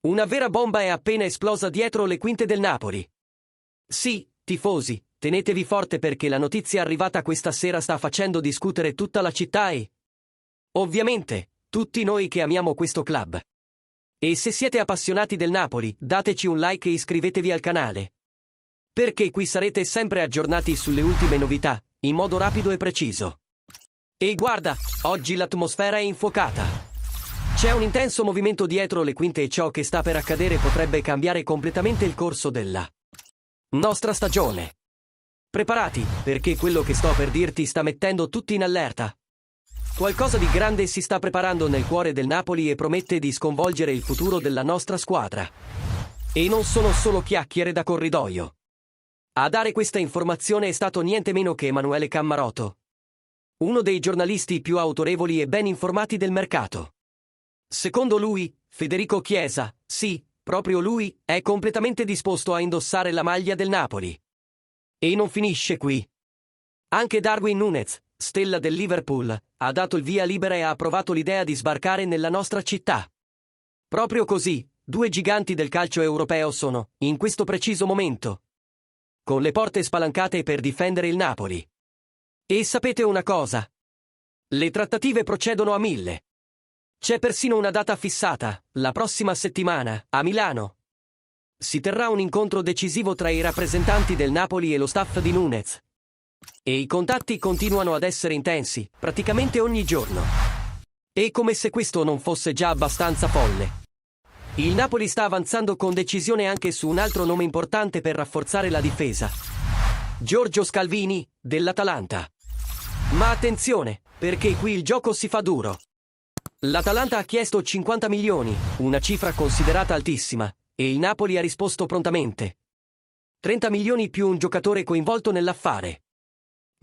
Una vera bomba è appena esplosa dietro le quinte del Napoli. Sì, tifosi, tenetevi forte perché la notizia arrivata questa sera sta facendo discutere tutta la città e, ovviamente, tutti noi che amiamo questo club. E se siete appassionati del Napoli, dateci un like e iscrivetevi al canale. Perché qui sarete sempre aggiornati sulle ultime novità, in modo rapido e preciso. E guarda, oggi l'atmosfera è infuocata. C'è un intenso movimento dietro le quinte e ciò che sta per accadere potrebbe cambiare completamente il corso della nostra stagione. Preparati, perché quello che sto per dirti sta mettendo tutti in allerta. Qualcosa di grande si sta preparando nel cuore del Napoli e promette di sconvolgere il futuro della nostra squadra. E non sono solo chiacchiere da corridoio. A dare questa informazione è stato niente meno che Emanuele Cammarotto, uno dei giornalisti più autorevoli e ben informati del mercato. Secondo lui, Federico Chiesa, sì, proprio lui, è completamente disposto a indossare la maglia del Napoli. E non finisce qui. Anche Darwin Núñez, stella del Liverpool, ha dato il via libera e ha approvato l'idea di sbarcare nella nostra città. Proprio così, due giganti del calcio europeo sono, in questo preciso momento, con le porte spalancate per difendere il Napoli. E sapete una cosa? Le trattative procedono a 1000. C'è persino una data fissata, la prossima settimana, a Milano. Si terrà un incontro decisivo tra i rappresentanti del Napoli e lo staff di Núñez. E i contatti continuano ad essere intensi, praticamente ogni giorno. E come se questo non fosse già abbastanza folle, il Napoli sta avanzando con decisione anche su un altro nome importante per rafforzare la difesa. Giorgio Scalvini, dell'Atalanta. Ma attenzione, perché qui il gioco si fa duro. L'Atalanta ha chiesto 50 milioni, una cifra considerata altissima, e il Napoli ha risposto prontamente. 30 milioni più un giocatore coinvolto nell'affare.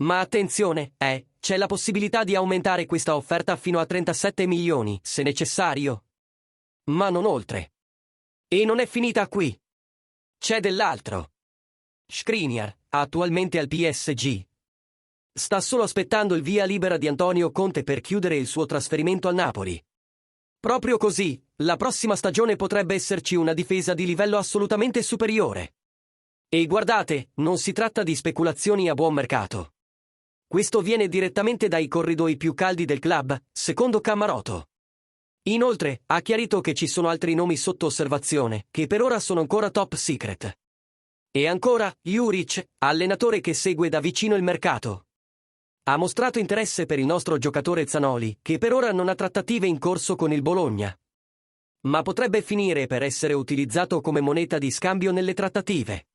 Ma attenzione, c'è la possibilità di aumentare questa offerta fino a 37 milioni, se necessario. Ma non oltre. E non è finita qui. C'è dell'altro. Skriniar, attualmente al PSG. Sta solo aspettando il via libera di Antonio Conte per chiudere il suo trasferimento al Napoli. Proprio così, la prossima stagione potrebbe esserci una difesa di livello assolutamente superiore. E guardate, non si tratta di speculazioni a buon mercato. Questo viene direttamente dai corridoi più caldi del club, secondo Cammarotto. Inoltre, ha chiarito che ci sono altri nomi sotto osservazione, che per ora sono ancora top secret. E ancora, Juric, allenatore che segue da vicino il mercato, ha mostrato interesse per il nostro giocatore Zanoli, che per ora non ha trattative in corso con il Bologna. Ma potrebbe finire per essere utilizzato come moneta di scambio nelle trattative.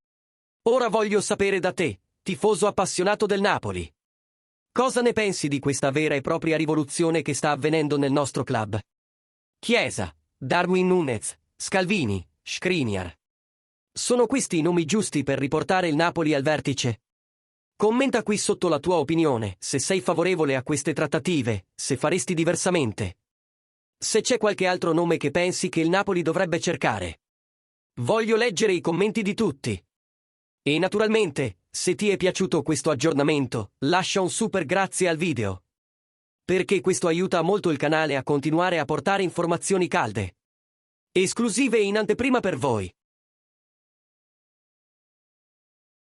Ora voglio sapere da te, tifoso appassionato del Napoli. Cosa ne pensi di questa vera e propria rivoluzione che sta avvenendo nel nostro club? Chiesa, Darwin Núñez, Scalvini, Skriniar. Sono questi i nomi giusti per riportare il Napoli al vertice? Commenta qui sotto la tua opinione, se sei favorevole a queste trattative, se faresti diversamente. Se c'è qualche altro nome che pensi che il Napoli dovrebbe cercare. Voglio leggere i commenti di tutti. E naturalmente, se ti è piaciuto questo aggiornamento, lascia un super grazie al video. Perché questo aiuta molto il canale a continuare a portare informazioni calde, esclusive e in anteprima per voi.